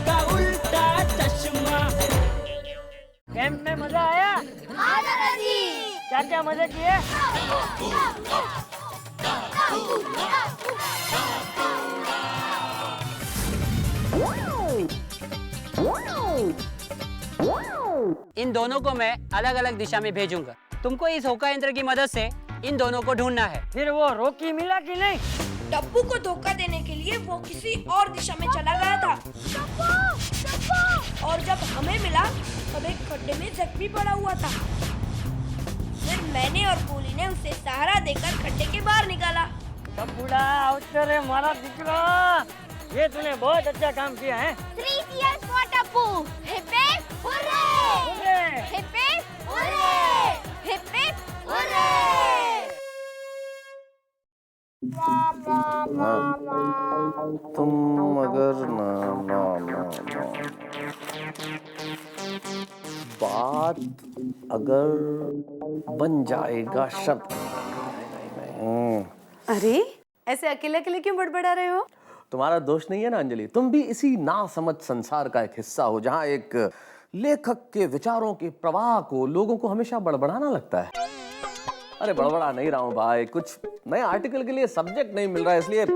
का उल्टा चश्मा। कैंप में मजा आया? हाँ दादाजी। क्या क्या मजे किए? इन दोनों को मैं अलग अलग दिशा में भेजूंगा। तुमको इस होका यंत्र की मदद से इन दोनों को ढूंढना है। फिर वो रॉकी मिला कि नहीं? टप्पू को धोखा देने के लिए वो किसी और दिशा में चला गया था। और जब हमें मिला तब एक खड्डे में जख्मी पड़ा हुआ था। फिर मैंने और कूली ने उसे सहारा देकर खड्डे के बाहर निकाला। टप्पूड़ा अवसर मारा दिकरा, ये तूने बहुत अच्छा काम किया है। 3 cheers for Tappu. Hip hip hurray! Hip hip hurray! Hip hip hurray! तुम अगर ना ना ना ना बात अगर बन जाएगा शब्द। अरे ऐसे अकेले अकेले क्यों बड़बड़ा रहे हो? तुम्हारा दोष नहीं है ना अंजलि, तुम भी इसी ना समझ संसार का एक हिस्सा हो जहाँ एक लेखक के विचारों के प्रवाह को लोगों को हमेशा बड़बड़ाना लगता है। अरे बड़बड़ा नहीं रहा हूँ भाई, कुछ नए आर्टिकल के लिए सब्जेक्ट नहीं मिल रहा है, इसलिए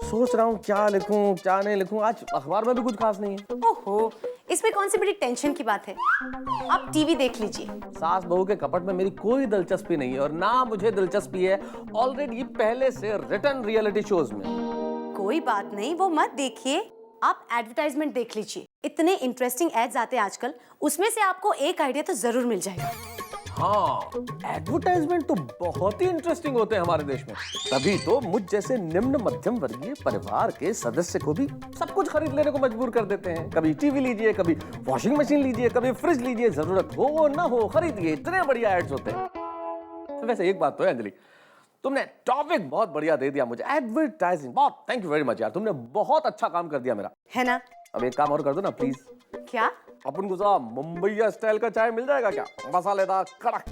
सोच रहा हूँ क्या लिखूं क्या नहीं लिखूं। आज अखबार में भी कुछ खास नहीं है। ओहो, इसमें कौन सी बड़ी टेंशन की बात है? आप टीवी देख लीजिए। सास बहू के कपट में मेरी कोई दिलचस्पी नहीं है और ना मुझे दिलचस्पी है ऑलरेडी पहले से रिटर्न रियलिटी शोज में। कोई बात नहीं, वो मत देखिए, आप एडवर्टाइजमेंट देख लीजिए। इतने इंटरेस्टिंग एड्स आते हैं आजकल, उसमें से आपको एक आइडिया तो जरूर मिल जाएगा। हाँ, एडवर्टाइजमेंट तो बहुत ही इंटरेस्टिंग होते हैं हमारे देश में। तभी तो मुझ जैसे निम्न मध्यम वर्गीय परिवार के सदस्य को भी सब कुछ खरीद लेने को मजबूर कर देते हैं। कभी टीवी लीजिए, कभी वॉशिंग मशीन लीजिए, कभी फ्रिज लीजिए, जरूरत हो ना हो खरीदिए, इतने बढ़िया एड्स होते हैं। वैसे एक बात तो है अंजलि, तुमने टॉपिक बहुत बढ़िया दे दिया मुझे, एडवर्टाइजिंग। बहुत थैंक यू वेरी मच यार, तुमने बहुत अच्छा काम कर दिया मेरा। है ना? अब एक काम और कर दो ना प्लीज। क्या? अपन को साहब मुंबईया स्टाइल का चाय मिल जाएगा क्या? मसालेदार कड़क।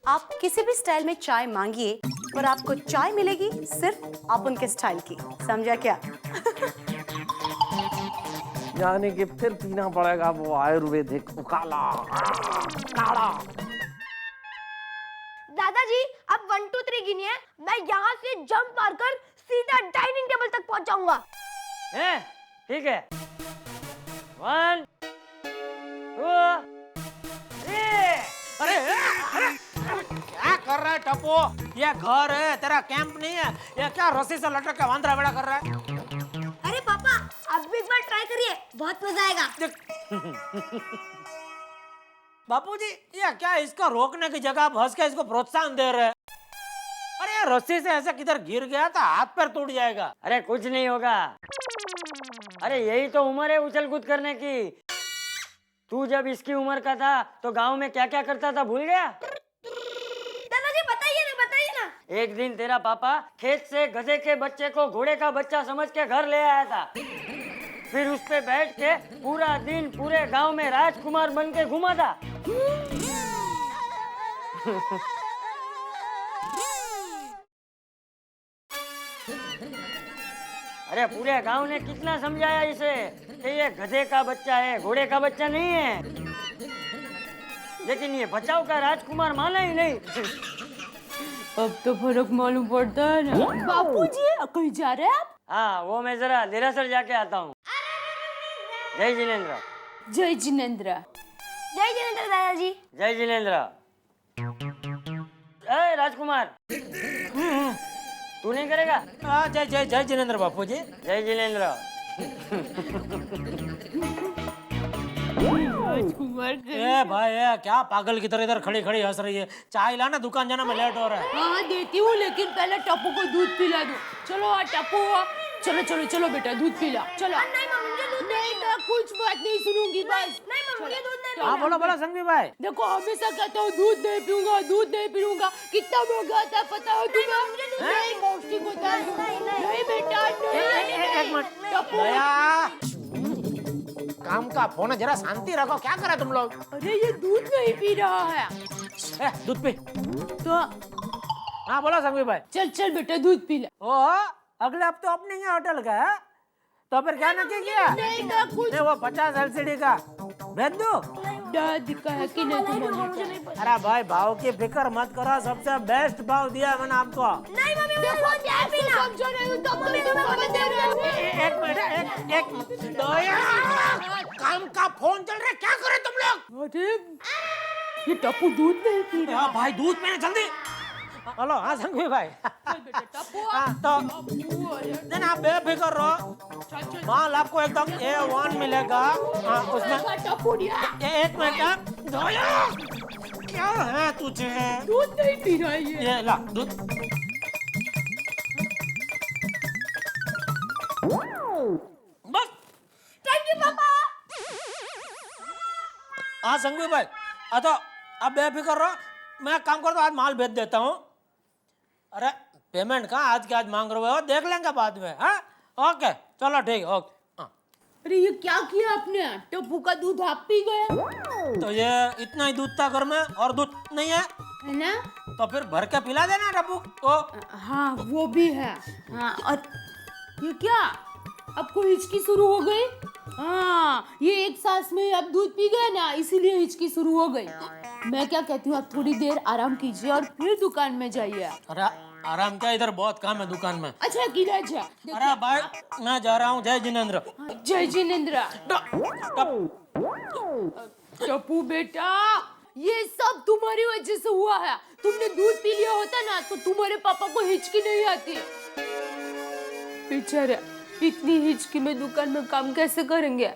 आप किसी भी स्टाइल में चाय मांगिए और आपको चाय मिलेगी सिर्फ आप उनके स्टाइल की, समझा क्या? यानी कि फिर पीना पड़ेगा वो आयुर्वेदिक उकाला काढ़ा। दादाजी अब 1 2 3 गिनिए, मैं यहाँ से जंप मारकर सीधा डाइनिंग टेबल तक पहुँच जाऊंगा। हैं? ठीक है। 1 2 3। अरे क्या कर रहा है टप्पू? ये घर है तेरा, कैंप नहीं है। ये क्या रस्सी से लटक के वांदरा बेड़ा कर रहा है? अरे पापा, अब भी एक बार ट्राई करिए, बहुत मजा आएगा। बापूजी ये क्या इसको रोकने की जगह आप हंस के इसको प्रोत्साहन दे रहे हैं? अरे यार रस्सी से ऐसे किधर गिर गया था, हाथ पैर टूट जाएगा। अरे कुछ नहीं होगा। अरे यही तो उम्र है उछल कूद करने की। तू जब इसकी उम्र का था तो गांव में क्या क्या करता था भूल गया? दादाजी बताइए ना। एक दिन तेरा पापा खेत से गधे के बच्चे को घोड़े का बच्चा समझ के घर ले आया था। फिर उस पे बैठ के पूरा दिन पूरे गांव में राजकुमार बन के घूमा था। अरे पूरे गांव ने कितना समझाया इसे कि ये गधे का बच्चा है, घोड़े का बच्चा नहीं है, लेकिन ये बचाव का राजकुमार माना ही नहीं। अब तो फर्क मालूम पड़ता है ना। बापूजी कहीं जा रहे हैं आप? हाँ, वो मैं जरा देरासर जाके आता हूँ। जय जिनेंद्र। जय जिनेंद्र। जय जिनेंद्र दादाजी। जय जिनेंद्र। ए राजकुमार, तू नहीं करेगा? हाँ जय जय जय जिनेंद्र बापूजी। जय जिनेंद्र। ए भाई ये क्या पागल की तरह इधर खड़ी खड़ी हंस रही है? चाय लाना, दुकान जाना में लेट हो रहा है। हाँ देती हूँ, लेकिन पहले टप्पू को दूध पिला दो। चलो टप्पू, चलो चलो चलो बेटा दूध पिला। चलो। नहीं मम्मी, मुझे दूध नहीं। मैं कुछ बात नहीं सुनूंगी बस। नहीं मम्मी, मुझे दूध नहीं। हाँ बोलो बोलो संघवी भाई। देखो हमेशा कहता हूँ दूध नहीं पीऊंगा, दूध नहीं पीऊंगा। कितना महंगा आता है पता है तुम्हें? नहीं पौष्टिक होता है। नहीं बेटा एक मिनट टप्पू। दया, काम का फोन है, जरा शांति रखो। क्या करे तुम लोग? अरे ये दूध नहीं पी रहा है। दूध पी। तो हाँ बोलो संघवी भाई। चल चल बेटा दूध पी ले। ओ अगले हफ्ते ओपनिंग है होटल का, तो फिर क्या नक्की किया? नहीं वो 50 LCD का भेज दूं? दादी का है कि नहीं तुम्हारे? अरे भाई भाव की फिक्र मत करो, सबसे बेस्ट भाव दिया मैंने आपको। नहीं मम्मी देखो क्या भी ना समझो नहीं तो मम्मी तुम्हें दे रहे हो। एक मिनट एक काम का फोन चल रहा है, क्या करे तुम लोग? अरे ये टप्पू दूध नहीं पी रहा। भाई दूध पीने जल्दी। हेलो हाँ संघवी भाई। हाँ तो नहीं आप बेफिक्र रहो, माल आपको एकदम A1 मिलेगा। हाँ उसमें टप्पू एक मिनट क्या है तुझे? दूध नहीं पी रहा है ये ला दूध। बस थैंक यू पापा। हाँ संघवी भाई तो अब बेफिक्र रहो, मैं काम करता हूँ, आज माल भेज देता हूँ। अरे पेमेंट कहाँ आज के आज मांग रहे हो, देख लेंगे बाद में। हाँ ओके चलो ठीक है ओके। हाँ अरे ये क्या किया आपने? टप्पू का दूध आप पी गए? तो ये इतना ही दूध था घर में और दूध नहीं है है ना? तो फिर भर के पिला देना टप्पू को। हाँ वो भी है। हाँ और ये क्या आपको हिचकी शुरू हो गई? हाँ ये एक सांस में आप दूध पी गए ना, इसीलिए हिचकी शुरू हो गई। मैं क्या कहती हूँ आप थोड़ी देर आराम कीजिए और फिर दुकान में जाइए। अरे आराम क्या, इधर बहुत काम है दुकान में। अच्छा किधर जा? अरे भाई मैं जा रहा हूँ, जय जिनेंद्र। जय जिनेंद्र। टप्पू बेटा ये सब तुम्हारी वजह से हुआ है। तुमने दूध पी लिया होता ना तो तुम्हारे पापा को हिचकी नहीं आती। बेचारा इतनी हिचकी में दुकान में काम कैसे करेंगे?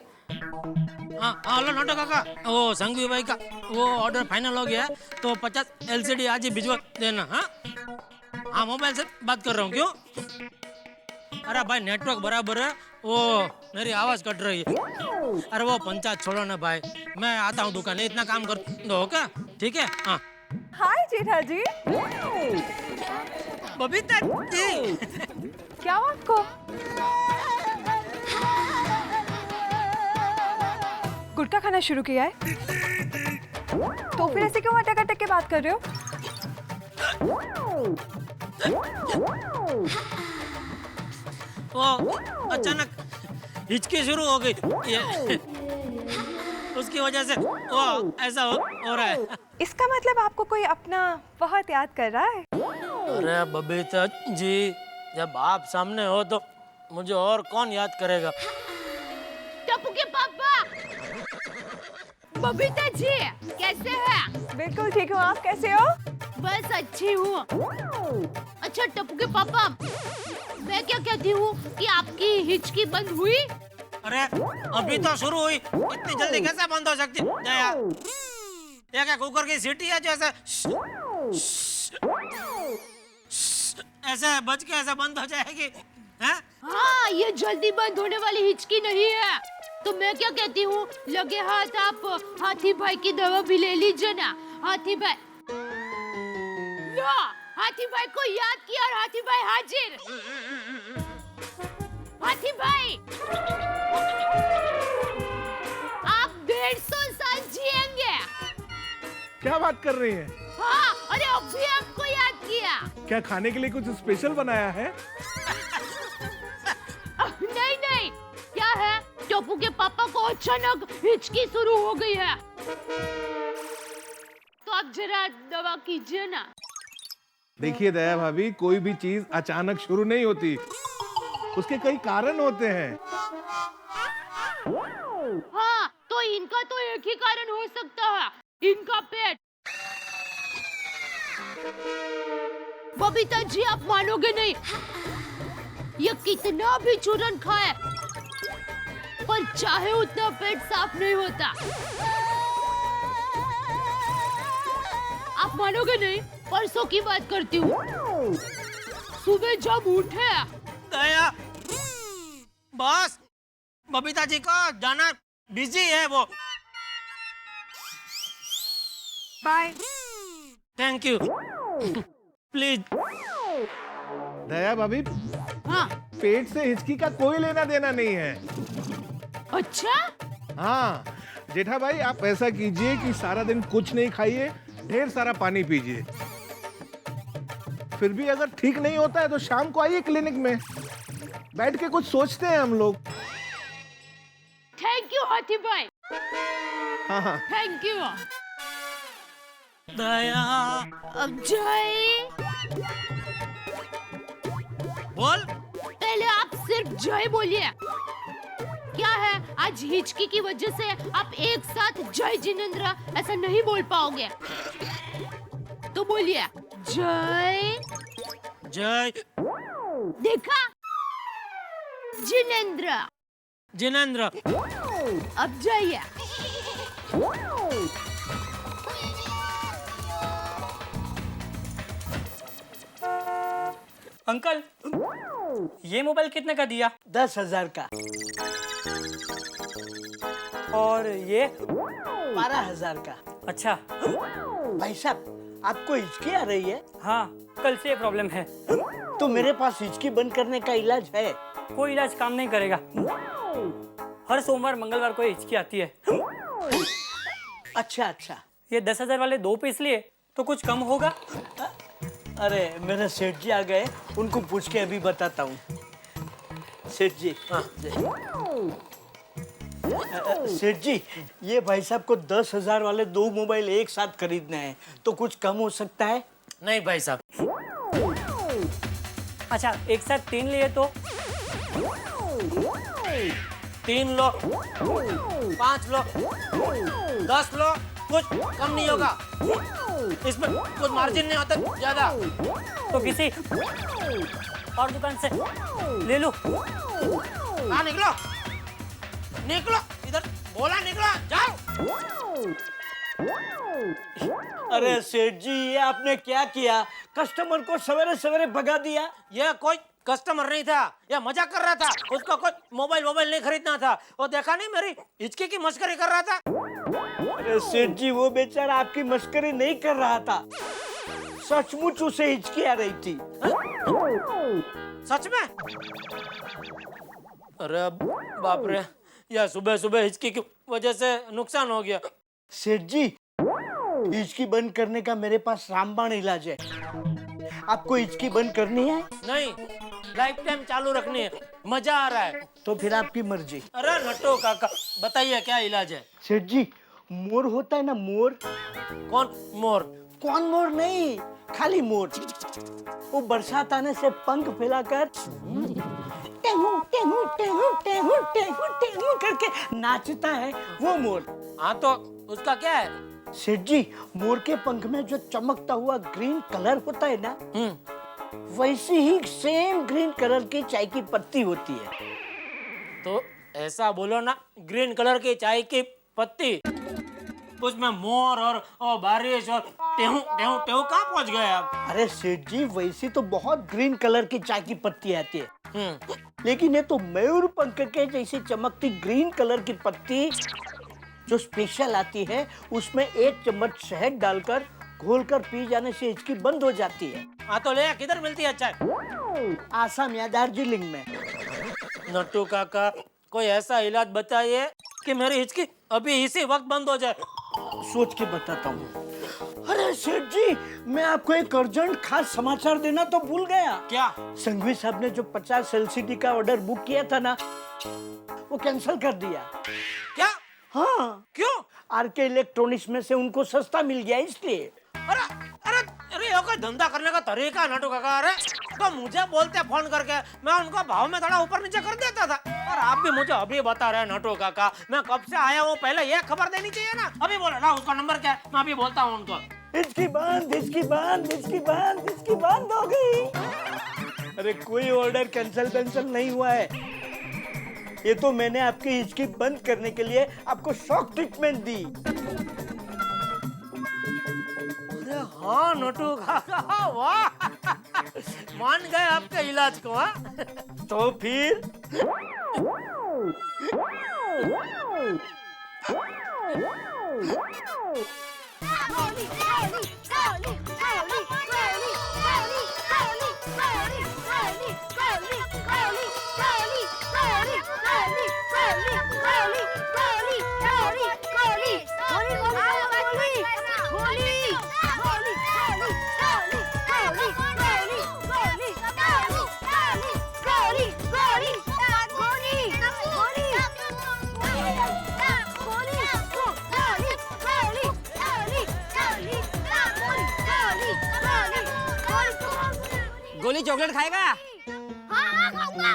हाँ हेलो नोटो काका, वो संघवी भाई का वो ऑर्डर फाइनल हो गया है, तो 50 LCD आज ही भिजवा देना। हाँ हाँ मोबाइल से बात कर रहा हूँ। क्यों? अरे भाई नेटवर्क बराबर है, वो मेरी आवाज कट रही है। अरे वो पंचायत छोड़ो ना भाई, मैं आता हूँ दुकान, इतना काम कर दो क्या? ठीक है। हाँ हाय जेठा जी। बबीता जी क्या हुआ आपको? गुटखा खाना शुरू किया है? तो फिर ऐसे क्यों अटक अटक के बात कर रहे हो? वो अचानक हिचकी शुरू हो गई, ये उसकी वजह से वो ऐसा हो रहा है। इसका मतलब आपको कोई अपना बहुत याद कर रहा है? अरे बबीता जी जब आप सामने हो तो मुझे और कौन याद करेगा? टप्पू के पापा। बबीता जी कैसे हैं? बिल्कुल ठीक हूँ, आप कैसे हो? बस अच्छी हूँ। अच्छा टप्पू के पापा मैं क्या कहती हूँ कि आपकी हिचकी बंद हुई? अरे अभी तो शुरू हुई, इतनी जल्दी कैसे बंद हो सकती? ये क्या कुकर की सीटी है जो ऐसे बज के ऐसे बंद हो जाएगी? हैं? हाँ ये जल्दी बंद होने वाली हिचकी नहीं है। तो मैं क्या कहती हूँ लगे हाथ आप हाथी भाई की दवा भी ले लीजिए ना। हाथी भाई लो, हाथी भाई को याद किया और हाथी भाई हाजिर। हाथी भाई आप 150 साल जिएंगे। क्या बात कर रही हैं? हाँ अरे अभी आपको याद किया। क्या खाने के लिए कुछ स्पेशल बनाया है? नहीं नहीं क्या है, टप्पू के पापा को अचानक हिचकी शुरू हो गई है, तो आप जरा दवा कीजिए ना। देखिए दया भाभी, कोई भी चीज अचानक शुरू नहीं होती, उसके कई कारण होते हैं। हाँ तो इनका तो एक ही कारण हो सकता है, इनका पेट। बबीता जी आप मानोगे नहीं, ये कितना भी चूरन खाए पर चाहे उतना पेट साफ नहीं होता। आप मानोगे नहीं, परसों की बात करती हूँ। सुबह जब उठे दया बस बबीता जी को जाना बिजी है वो। Bye. Thank you please. Daya भाभी, हाँ पेट से हिचकी का कोई लेना देना नहीं है। अच्छा हाँ जेठा भाई, आप ऐसा कीजिए कि सारा दिन कुछ नहीं खाइए, ढेर सारा पानी पीजिए। फिर भी अगर ठीक नहीं होता है तो शाम को आइए क्लिनिक में, बैठ के कुछ सोचते हैं हम लोग। हाथी भाई, हाँ हाँ थैंक यू। दया अब जय, बोल। पहले आप सिर्फ जय बोलिए। क्या है, आज हिचकी की वजह से आप एक साथ जय जिनेंद्र ऐसा नहीं बोल पाओगे, तो बोलिए जय। जय। देखा, जिनेंद्र। जिनेंद्र। अब जाइए। अंकल, ये मोबाइल कितने का दिया? 10,000 का। और ये? 12,000 का। अच्छा। भाई साहब, आपको हिचकी आ रही है? हाँ, कल से प्रॉब्लम है। तो मेरे पास हिचकी बंद करने का इलाज है। कोई इलाज काम नहीं करेगा। हर सोमवार मंगलवार को हिचकी आती है। अच्छा अच्छा। ये 10,000 वाले 2 पीस लिए तो कुछ कम होगा? अरे मेरे सेठ जी आ गए, उनको पूछ के अभी बताता हूँ। सेठ जी। हाँ। सेठ जी, ये भाई साहब को 10,000 वाले 2 मोबाइल एक साथ खरीदने हैं, तो कुछ कम हो सकता है? नहीं भाई साहब। अच्छा, एक साथ 3 लिए तो? 3 लो, 5 लो, 10 लो, कुछ कम नहीं होगा। इसमें कुछ मार्जिन नहीं होता ज्यादा। तो किसी और दुकान से ले लो। हाँ, निकलो निकलो, इधर बोला निकलो, जाओ। अरे सेठ जी, ये आपने क्या किया? कस्टमर को सवेरे सवेरे भगा दिया। ये कोई कस्टमर नहीं था, ये मजाक कर रहा था। उसको कोई मोबाइल नहीं खरीदना था। वो देखा नहीं मेरी हिचकी की मस्करी कर रहा था। अरे सेठ जी, वो बेचारा आपकी मस्करी नहीं कर रहा था, सचमुच उसे हिचकी आ रही थी। सच में? अरे बाप रे, यह सुबह सुबह हिचकी की वजह से नुकसान हो गया। सेठ जी, हिचकी बंद करने का मेरे पास रामबाण इलाज है। आपको हिचकी बंद करनी है? नहीं, लाइफ टाइम चालू रखनी है। मजा आ रहा है। तो फिर आपकी मर्जी। अरे नट्टू काका, बताइए क्या इलाज है? सेठ जी, मोर होता है ना, मोर। कौन मोर? कौन मोर नहीं, खाली मोर। वो बरसात आने से पंख फैलाकर टेहू टेहू टेहू टेहू टेहू टेहू करके नाचता है, वो मोर। हाँ, तो उसका क्या है? सेठ जी, मोर के पंख में जो चमकता हुआ ग्रीन कलर होता है ना, वैसी ही सेम ग्रीन कलर की चाय की पत्ती होती है। तो ऐसा बोलो ना, ग्रीन कलर की चाय की पत्ती, उसमें मोर और बारिश और टेहू टेहू टेहू कहाँ पहुँच गए आप? अरे सेठ जी, वैसी तो बहुत ग्रीन कलर की चाय की पत्ती आती है, लेकिन ये तो मयूर पंख के जैसी चमकती ग्रीन कलर की पत्ती जो स्पेशल आती है, उसमें 1 चम्मच शहद डालकर घोलकर पी जाने से हिचकी बंद हो जाती है। हाँ, तो ले, किधर मिलती है चाय? आसाम या दार्जिलिंग में। नट्टू काका, कोई ऐसा इलाज बताइए कि मेरी हिचकी अभी इसी वक्त बंद हो जाए। सोच के बताता हूँ। अरे सेठ जी, मैं आपको एक अर्जेंट खास समाचार देना तो भूल गया। क्या? संघवी साहब ने जो 50 LCD का ऑर्डर बुक किया था ना, वो कैंसिल कर दिया। क्या? हाँ। क्यों? आरके इलेक्ट्रॉनिक्स में से उनको सस्ता मिल गया इसलिए। अरे अरे अरे, ये कोई धंधा करने का तरीका है नट्टू काका? अरे तो मुझे बोलते फोन करके, मैं उनका भाव में थोड़ा ऊपर नीचे कर देता था। और आप भी मुझे अभी बता रहे हैं नट्टू काका, मैं कब से आया हूँ, पहले ये खबर देनी चाहिए ना। अभी बोलो ना, उसका नंबर क्या है, मैं अभी बोलता हूँ उनको। हिचकी बंद, हिचकी बंद, हिचकी बंद, हिचकी बंद हो गई। अरे कोई ऑर्डर कैंसिल नहीं हुआ है, ये तो मैंने आपकी हिचकी बंद करने के लिए आपको शॉक ट्रीटमेंट दी। अरे हाँ नट्टू काका, वाह, मान गए आपके इलाज को। हाँ, तो फिर गोली चॉकलेट खाएगा? हाँ खाऊंगा।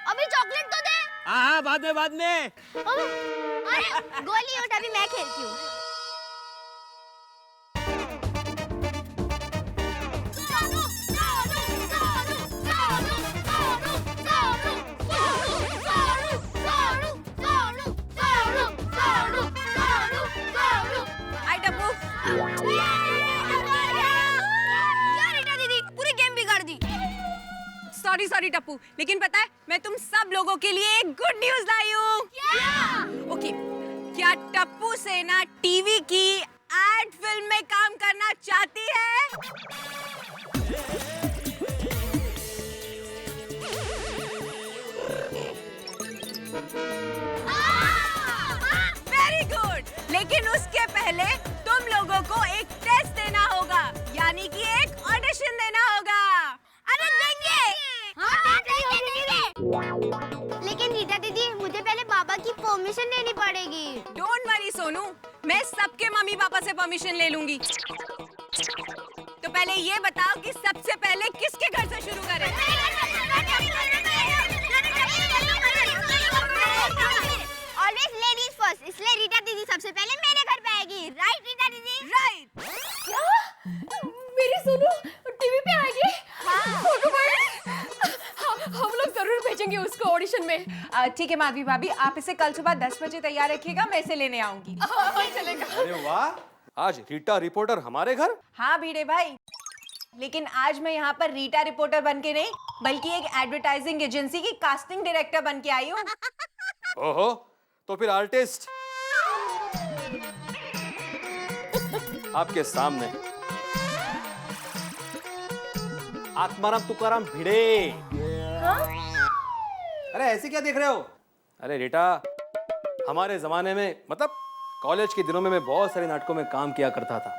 अभी चॉकलेट तो दे। हाँ बाद में। अरे गोली उठा, अभी मैं खेलती हूँ। सॉरी टप्पू, लेकिन पता है मैं तुम सब लोगों के लिए एक गुड न्यूज लाई हूँ। ओके, क्या टप्पू सेना टीवी की एड फिल्म में काम करना चाहती है? वेरी गुड, लेकिन उसके पहले तुम लोगों को एक टेस्ट देना होगा, यानी कि एक ऑडिशन देना होगा। अरे देंगे। हाँ, लेकिन रीटा दीदी, मुझे पहले पापा की परमिशन लेनी पड़ेगी। डोंट वरी सोनू, मैं सबके मम्मी पापा से परमिशन ले लूंगी। तो पहले ये बताओ कि सबसे पहले किसके घर से शुरू करें? ऑलवेज लेडीज फर्स्ट, इसलिए रीटा दीदी सबसे पहले मेरे घर पे आएगी। राइट रीटा दीदी? राइट। क्या? मेरी सोनू टीवी पे आएगी? हाँ। हम लोग जरूर भेजेंगे उसको ऑडिशन में। ठीक है माधवी भाभी, आप इसे कल सुबह 10 बजे तैयार रखिएगा, मैं इसे लेने आऊंगी। चलेगा। अरे वाह, आज रीटा रिपोर्टर हमारे घर? हाँ भिड़े भाई, लेकिन आज मैं यहाँ पर रीटा रिपोर्टर बन के नहीं, बल्कि एक एडवर्टाइजिंग एजेंसी की कास्टिंग डायरेक्टर बन के आई हूँ। ओहो, तो फिर आर्टिस्ट आपके सामने। आत्माराम तुकाराम भिड़े। अरे ऐसे क्या देख रहे हो? अरे रीटा, हमारे जमाने में, मतलब कॉलेज के दिनों में मैं बहुत सारे नाटकों में काम किया करता था।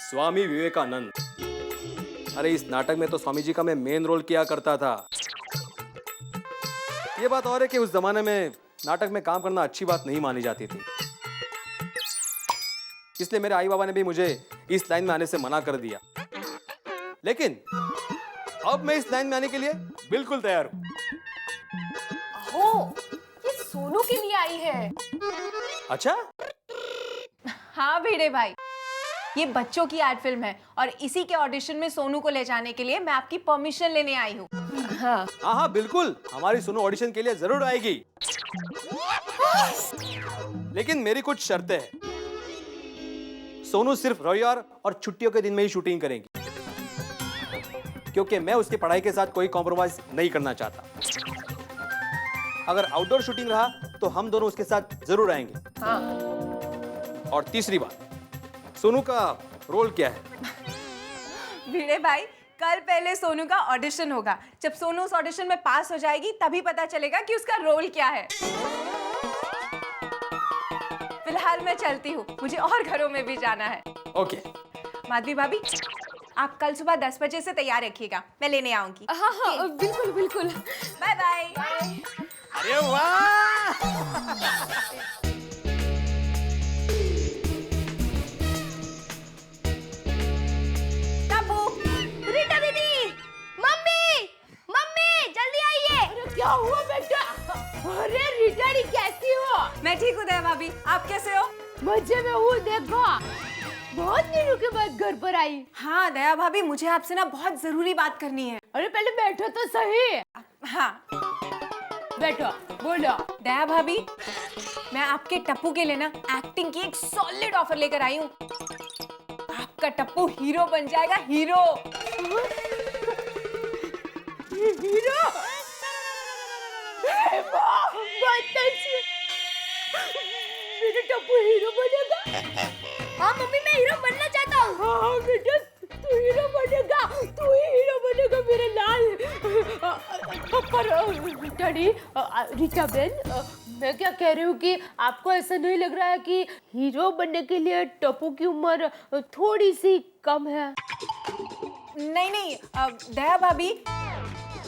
स्वामी विवेकानंद। अरे इस नाटक में तो स्वामी जी का मैं मेन रोल किया करता था। ये बात और है कि उस जमाने में नाटक में काम करना अच्छी बात नहीं मानी जाती थी, इसलिए मेरे आई बाबा ने भी मुझे इस लाइन में आने से मना कर दिया। लेकिन अब मैं इस लाइन में आने के लिए बिल्कुल तैयार हूं। ये सोनू के लिए आई है। अच्छा? हाँ भिड़े भाई, ये बच्चों की एड फिल्म है और इसी के ऑडिशन में सोनू को ले जाने के लिए मैं आपकी परमिशन लेने आई हूँ। हाँ हाँ बिल्कुल, हमारी सोनू ऑडिशन के लिए जरूर आएगी, लेकिन मेरी कुछ शर्तें हैं। सोनू सिर्फ रविवार और छुट्टियों के दिन में ही शूटिंग करेंगी, क्योंकि मैं उसकी पढ़ाई के साथ कोई कॉम्प्रोमाइज नहीं करना चाहता। अगर आउटडोर शूटिंग रहा तो हम दोनों उसके साथ जरूर आएंगे। हाँ। और तीसरी बात, सोनू का रोल क्या है? भिड़े भाई, कल पहले सोनू का ऑडिशन होगा। जब सोनू उस ऑडिशन में पास हो जाएगी तभी पता चलेगा कि उसका रोल क्या है। फिलहाल मैं चलती हूँ, मुझे और घरों में भी जाना है। ओके। माधवी भाभी, आप कल सुबह 10 बजे से तैयार रखिएगा, मैं लेने आऊंगी। हाँ बिल्कुल बिल्कुल। Bye bye. अरे वाह! रीटा दीदी, मम्मी मम्मी जल्दी आइए। अरे क्या हुआ बेटा? अरे रीटा दी कैसी हो? मैं ठीक हूँ दया भाभी, आप कैसे हो? मजे में हूँ। देखो, बहुत दिनों के बाद घर पर आई। हाँ दया भाभी, मुझे आपसे ना बहुत जरूरी बात करनी है। अरे पहले बैठो तो सही। हाँ बैठो, बोलो। दया भाभी, मैं आपके टप्पू के लिए ना एक्टिंग की एक सॉलिड ऑफर लेकर आई हूँ। आपका टप्पू हीरो बन जाएगा, हीरो। हीरो? बहुत अच्छी। मेरा टप्पू हीरो बनेगा? हाँ मम्मी, मैं हीरो बनना चाहता हूँ। हाँ बेटा, तू हीरो बनेगा, तू ही हीरो बनेगा मेरे लाल। पर डैडी, रीटा बहन, मैं क्या कह रही हूँ कि आपको ऐसा नहीं लग रहा है कि हीरो बनने के लिए टप्पू की उम्र थोड़ी सी कम है? नहीं, दया भाभी,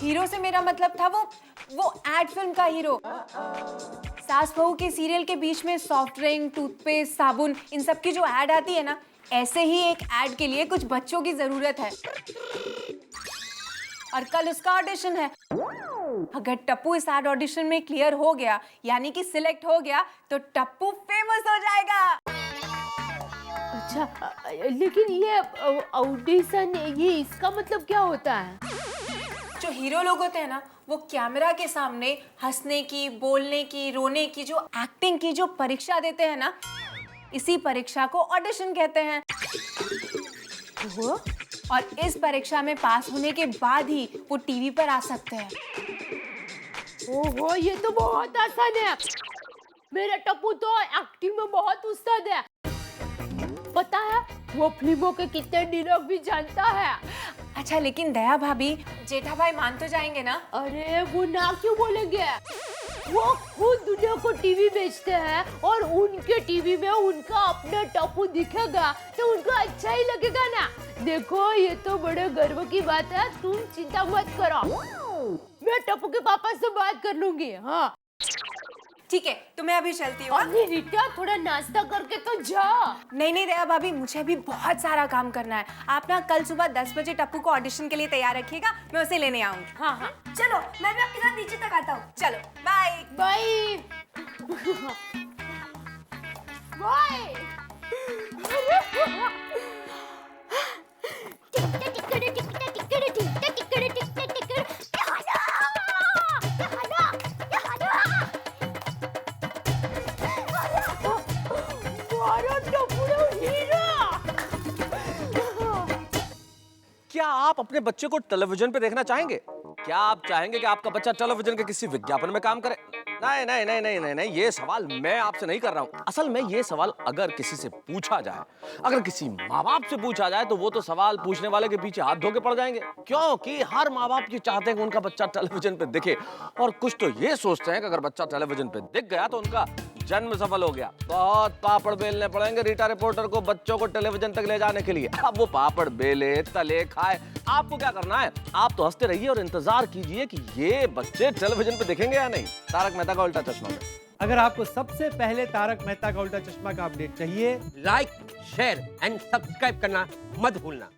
हीरो से मेरा मतलब था वो एड फिल्म का हीरो। सास बहू के सीरियल के बीच में सॉफ्ट ड्रिंक, टूथपेस्ट, साबुन, इन सब की जो ऐड आती है ना, ऐसे ही एक ऐड के लिए कुछ बच्चों की जरूरत है और कल उसका ऑडिशन है। अगर टप्पू इस ऐड ऑडिशन में क्लियर हो गया, यानी कि सिलेक्ट हो गया, तो टप्पू फेमस हो जाएगा। अच्छा, लेकिन ये ऑडिशन, ये इसका मतलब क्या होता है? जो हीरो लोग होते हैं ना, वो कैमरा के सामने हंसने की, बोलने की, रोने की, जो एक्टिंग की जो परीक्षा देते हैं ना, इसी परीक्षा को ऑडिशन कहते हैं। और इस परीक्षा में पास होने के बाद ही वो टीवी पर आ सकते हैं। ओहो, ये तो बहुत आसान है। मेरा टप्पू तो एक्टिंग में बहुत उस्ताद है। पता है, वो फिल्मों के कितने डायलॉग भी जानता है। अच्छा, लेकिन दया भाभी, जेठा भाई मान तो जाएंगे ना? अरे वो ना क्यों बोलेंगे? वो खुद दुनिया को टीवी बेचते हैं और उनके टीवी में उनका अपना टप्पू दिखेगा तो उनको अच्छा ही लगेगा ना। देखो, ये तो बड़े गर्व की बात है, तुम चिंता मत करो, मैं टप्पू के पापा से बात कर लूंगी। हाँ ठीक है, तो मैं अभी चलती हूँ। अरे रीटा, थोड़ा नाश्ता करके तो जा। नहीं नहीं दया भाभी, मुझे अभी बहुत सारा काम करना है। आप ना कल सुबह 10 बजे टप्पू को ऑडिशन के लिए तैयार रखिएगा, मैं उसे लेने आऊंगी। हाँ हाँ, चलो, मैं भी आपके साथ नीचे तक आता हूँ। चलो, बाय बाय बाय। क्या आप अपने बच्चे को टेलीविजन पे देखना चाहेंगे? क्या आप चाहेंगे कि आपका बच्चा टेलीविजन के किसी विज्ञापन में काम करे? नहीं नहीं नहीं नहीं नहीं नहीं, ये सवाल मैं आपसे नहीं कर रहा हूँ। असल में ये सवाल अगर किसी से पूछा जाए, अगर किसी माँ बाप से पूछा जाए, तो वो तो सवाल पूछने वाले के पीछे हाथ धो के पड़ जाएंगे, क्योंकि हर माँ बाप ये चाहते हैं कि उनका बच्चा टेलीविजन पे दिखे, और कुछ तो ये सोचते हैं कि अगर बच्चा टेलीविजन पे दिख गया तो उनका जन्म सफल हो गया। बहुत पापड़ बेलने पड़ेंगे रीटा रिपोर्टर को बच्चों को टेलीविजन तक ले जाने के लिए। अब वो पापड़ बेले, तले, खाए, आपको क्या करना है? आप तो हंसते रहिए और इंतजार कीजिए कि ये बच्चे टेलीविजन पे दिखेंगे या नहीं। तारक मेहता का उल्टा चश्मा में। अगर आपको सबसे पहले तारक मेहता का उल्टा चश्मा का अपडेट चाहिए, लाइक, शेयर एंड सब्सक्राइब करना मत भूलना।